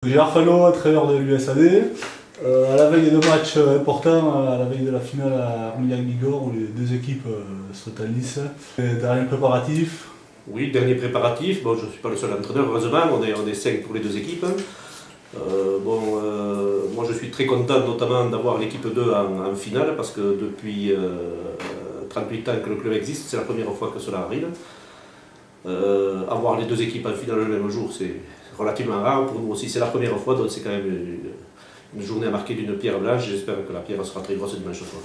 Gérard Fallot, entraîneur de l'USAD, à la veille de matchs importants, à la veille de la finale à Armagnac-Bigorre où les deux équipes sont en lice. Dernier préparatif. Oui, dernier préparatif. Bon, je ne suis pas le seul entraîneur, heureusement, on est 5 pour les deux équipes. Moi je suis très content notamment d'avoir l'équipe 2 en finale parce que depuis 38 ans que le club existe, c'est la première fois que cela arrive. Avoir les deux équipes en finale le même jour, c'est relativement rare. Pour nous aussi, c'est la première fois, donc c'est quand même une journée à marquer d'une pierre blanche. J'espère que la pierre sera très grosse dimanche soir.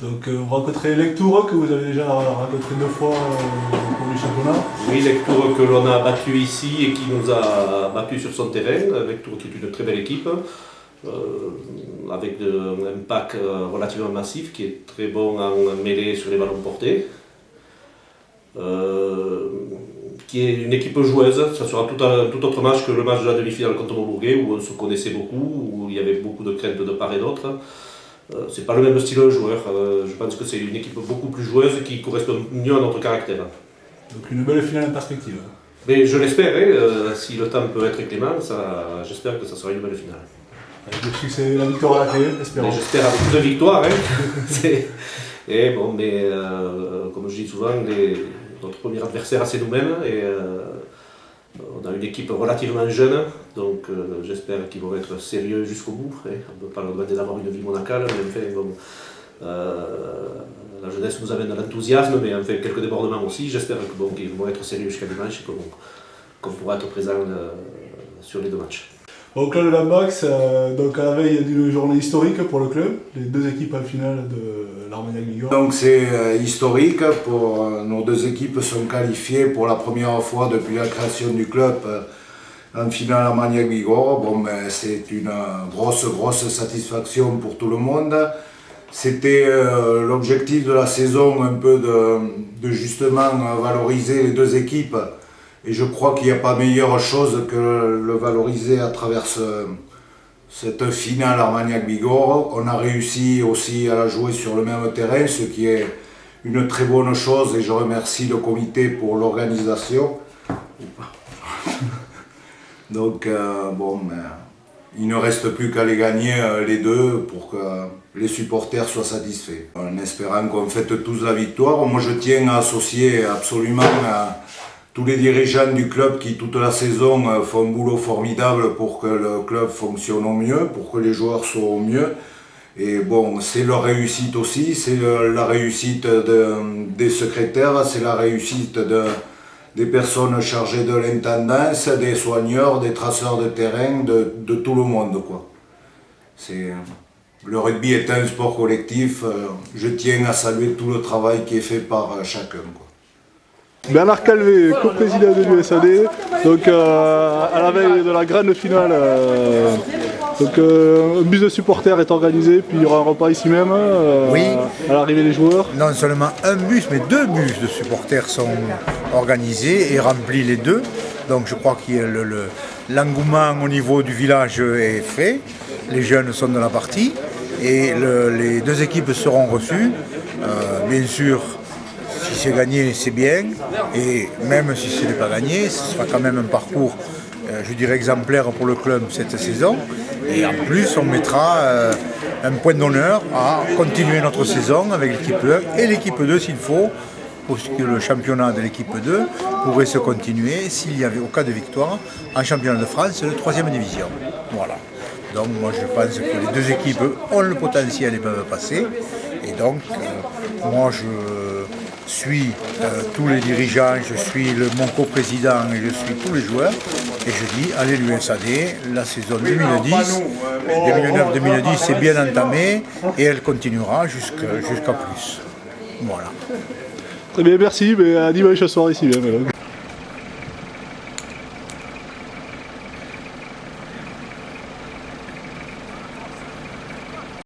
Donc vous rencontrez Lectoure, que vous avez déjà rencontré 2 fois pour le championnat. Oui, Lectoure que l'on a battu ici et qui nous a battu sur son terrain. Lectoure qui est une très belle équipe, avec un pack relativement massif, qui est très bon en mêlée sur les ballons portés. Qui est une équipe joueuse. Ça sera tout autre match que le match de la demi-finale contre Montbourguet où on se connaissait beaucoup, où il y avait beaucoup de craintes de part et d'autre. C'est pas le même style de joueur. Je pense que c'est une équipe beaucoup plus joueuse qui correspond mieux à notre caractère. Donc une belle finale en perspective. Mais je l'espère, si le temps peut être clément, j'espère que ça sera une belle finale. Avec le succès, la victoire à la clé, espérons. J'espère avec plus de victoires. Et bon, mais comme je dis souvent, notre premier adversaire c'est nous-mêmes et on a une équipe relativement jeune, donc j'espère qu'ils vont être sérieux jusqu'au bout. On ne peut pas leur demander d'avoir une vie monacale, mais enfin, bon, la jeunesse nous amène à l'enthousiasme, mais enfin quelques débordements aussi. J'espère qu'ils vont être sérieux jusqu'à dimanche et qu'on pourra être présent sur les deux matchs. Au club de l'Ambax, donc à la veille d'une journée historique pour le club, les deux équipes en finale de l'Armagnac-Bigorre. Donc c'est historique, nos deux équipes sont qualifiées pour la première fois depuis la création du club en finale Armagnac-Bigorre. Bon, ben, c'est une grosse satisfaction pour tout le monde. C'était l'objectif de la saison, un peu de justement valoriser les deux équipes. Et je crois qu'il n'y a pas meilleure chose que le valoriser à travers cette finale Armagnac-Bigorre. On a réussi aussi à la jouer sur le même terrain, ce qui est une très bonne chose et je remercie le comité pour l'organisation. Donc il ne reste plus qu'à les gagner les deux pour que les supporters soient satisfaits. En espérant qu'on fête tous la victoire, moi je tiens à associer absolument tous les dirigeants du club qui toute la saison font un boulot formidable pour que le club fonctionne au mieux, pour que les joueurs soient au mieux. Et bon, c'est leur réussite aussi, c'est la réussite des secrétaires, c'est la réussite des personnes chargées de l'intendance, des soigneurs, des traceurs de terrain, de tout le monde, quoi. Le rugby est un sport collectif, je tiens à saluer tout le travail qui est fait par chacun, quoi. Bernard Calvé, co-président de l'USAD, donc à la veille de la grande finale, un bus de supporters est organisé, puis il y aura un repas ici même, oui. À l'arrivée des joueurs. Non seulement un bus, mais 2 bus de supporters sont organisés et remplis les deux. Donc je crois que l'engouement au niveau du village est fait, les jeunes sont de la partie et les deux équipes seront reçues, bien sûr. Si c'est gagné, c'est bien, et même si ce n'est pas gagné, ce sera quand même un parcours, je dirais, exemplaire pour le club cette saison. Et en plus, on mettra un point d'honneur à continuer notre saison avec l'équipe 1 et l'équipe 2 s'il faut, puisque le championnat de l'équipe 2 pourrait se continuer s'il y avait au cas de victoire en championnat de France de 3e division. Voilà. Donc moi je pense que les deux équipes ont le potentiel et peuvent passer. Et donc moi je suis tous les dirigeants, je suis mon coprésident et je suis tous les joueurs. Et je dis, allez l'USAD, la saison 2009-2010 c'est bien entamé et elle continuera jusqu'à plus. Voilà. Très bien, merci, mais à dimanche soir ici même.